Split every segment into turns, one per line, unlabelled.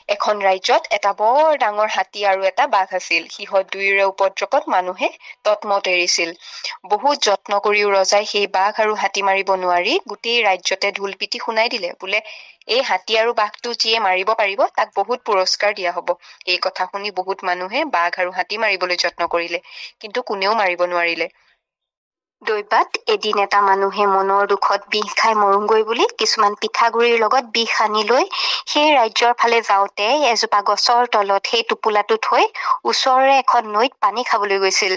এখন ৰাজ্যত এটা বৰ ডাঙৰ হাতী আৰু এটা বাঘ আছিল। সিহঁত দুয়োৰে উপদ্ৰৱত মানুহে ততমত এৰিছিল। বহুত যত্ন কৰিও ৰজাই সেই বাঘ আৰু হাতী মাৰিব নোৱাৰি গোটেই ৰাজ্যতে ঢোল পিটি শুনাই দিলে, বোলে এই হাতী আৰু বাঘটো যিয়ে মাৰিব পাৰিব তাক বহুত পুৰস্কাৰ দিয়া হব। এই কথা শুনি বহুত মানুহে বাঘ আৰু হাতী মাৰিবলৈ যত্ন কৰিলে, কিন্তু কোনেও মাৰিব নোৱাৰিলে। দৈবাত এদিন এটা মানুহে মনৰ দুখত বিষ খাই মৰোগৈ বুলি কিছুমান পিঠাগুৰিৰ লগত বিষ সানি লৈ সেই ৰাজ্যৰ ফালে যাওঁতে এজোপা গছৰ তলত সেই টোপোলাটো থৈ ওচৰৰে এখন নৈত পানী খাবলৈ গৈছিল।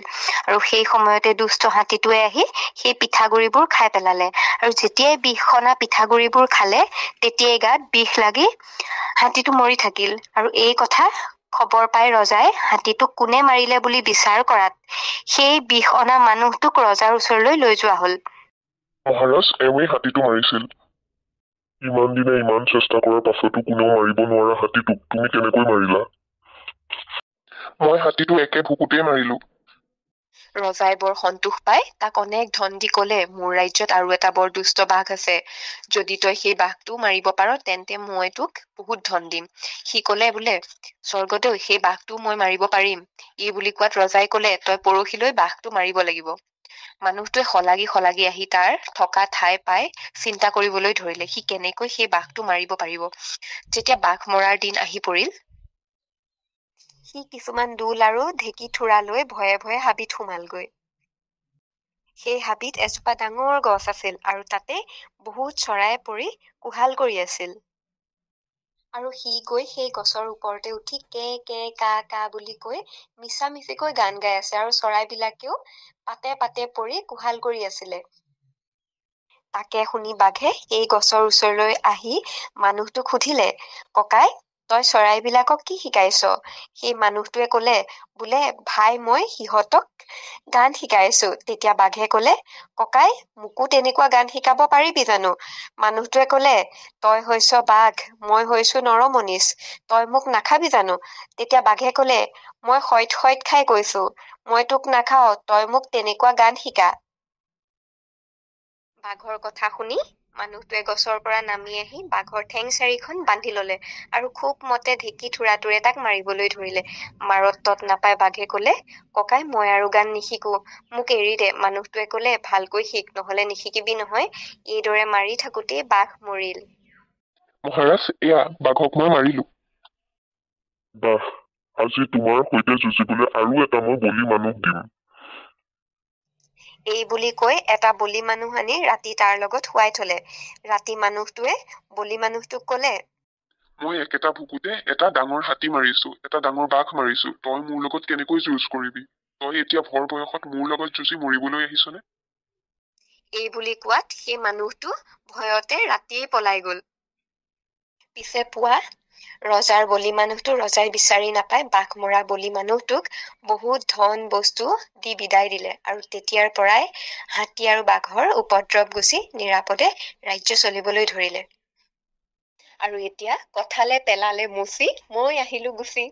আৰু সেই সময়তে দুষ্ট হাতীটোৱে আহি সেই পিঠাগুৰিবোৰ খাই পেলালে। আৰু যেতিয়াই বিষ সনা পিঠাগুৰিবোৰ খালে তেতিয়াই গাত বিষ লাগি হাতীটো মৰি থাকিল। আৰু এই কথা খবৰ পাই ৰজাই হাতীটোক কোনে মাৰিলে বুলি বিচাৰ কৰাত সেই বিষ অনা মানুহটোক ৰজাৰ ওচৰলৈ লৈ যোৱা হল।
মহাৰাজ, এওঁৱেই হাতীটো মাৰিছিল। ইমান দিনে ইমান চেষ্টা কৰাৰ পাছতো কোনেও মাৰিব নোৱাৰা হাতীটোক তুমি কেনেকৈ মাৰিলা?
মই হাতীটো একে ভুকুতেই মাৰিলো।
ৰজাই বৰ সন্তোষ পাই তাক অনেক ধন দি কলে, মোৰ ৰাজ্যত আৰু এটা বৰ দুষ্ট বাঘ আছে। যদি তই সেই বাঘটো মাৰিব পাৰ তেন্তে মই তোক বহুত ধন দিম। সি কলে, বোলে স্বৰ্গদেউ, সেই বাঘটো মই মাৰিব পাৰিম। এই বুলি কোৱাত ৰজাই কলে, তই পৰহিলৈ বাঘটো মাৰিব লাগিব। মানুহটোৱে সলাগি সলাগি আহি তাৰ থকা ঠাই পাই চিন্তা কৰিবলৈ ধৰিলে সি কেনেকৈ সেই বাঘটো মাৰিব পাৰিব। যেতিয়া বাঘ মৰাৰ দিন আহি পৰিল, সি কিছুমান দোল আৰু ঢেঁকী থোৰা লৈ ভয়ে ভয়ে হাবিত সোমালগৈ। সেই হাবিত এজোপা ডাঙৰ গছ আছিল আৰু তাতে বহুত চৰাই পৰি কোহাল কৰি আছিল। আৰু সি গৈ সেই গছৰ ওপৰতে উঠি কে কে কা কা বুলি কৈ মিছা মিছিকৈ গান গাই আছে, আৰু চৰাইবিলাকেও পাতে পাতে পৰি কোহাল কৰি আছিলে। তাকে শুনি বাঘে এই গছৰ ওচৰলৈ আহি মানুহটোক সুধিলে, ককাই, তই চৰাইবিলাকক কি শিকাইছ? সেই মানুহটোৱে কলে, বোলে ভাই, মই সিহঁতক গান শিকাইছো। তেতিয়া বাঘে কলে, ককাই, মোকো তেনেকুৱা গান শিকাব পাৰিবি জানো? মানুহটোৱে কলে, তই হৈছ বাঘ, মই হৈছো নৰমনিচ, তই মোক নাখাবি জানো? তেতিয়া বাঘে কলে, মই সইত সইত খাই কৈছো, মই তোক নাখাও, তই মোক তেনেকুৱা গান শিকা। বাঘৰ কথা শুনি মানুহটোৱে গছৰ পৰা নামি আহি বাঘৰ ঠেং চাৰিখন বান্ধি ললে আৰু খুব মতে ঢেঁকী থোৰাটোৰে তাক মাৰিবলৈ ধৰিলে। মাৰত তত নাপাই বাঘে কলে, ককাই, মই আৰু গান নিশিকো, মোক এৰি দে। মানুহটোৱে কলে, ভালকৈ শিক, নহলে নিশিকিবি নহয়। এইদৰে মাৰি থাকোতেই বাঘ মৰিল।
মহাৰাজ, এয়া বাঘক মই মাৰিলো।
বাহ, আজি তোমাৰ সৈতে যুঁজিবলৈ আৰু এটা মই বলি মানুহ দিম।
এই বুলি কৈ এটা বলি মানুহ আনি ৰাতি তাৰ লগত শুৱাই থলে। ৰাতি মানুহটোৱে বলি মানুহটোক কলে,
মই একেটা ভুকুতে এটা ডাঙৰ হাতী মাৰিছো, এটা ডাঙৰ বাঘ মাৰিছো। তই মোৰ লগত কেনেকৈ যুঁজ কৰিবি? তই এতিয়া ভৰ বয়সত মোৰ লগত যুঁজি মৰিবলৈ আহিছনে?
এই বুলি কোৱাত সেই মানুহটো ভয়তে ৰাতিয়েই পলাই গল। পিছে পুৱা ৰজাৰ বলি মানুহটো ৰজাই বিচাৰি নাপাই বাঘ মৰা বলি মানুহটোক বহুত ধন বস্তু দি বিদায় দিলে। আৰু তেতিয়াৰ পৰাই হাতী আৰু বাঘৰ উপদ্ৰৱ গুচি নিৰাপদে ৰাজ্য চলিবলৈ ধৰিলে। আৰু এতিয়া কঠালে পেলালে মুচি, মই আহিলো গুচি।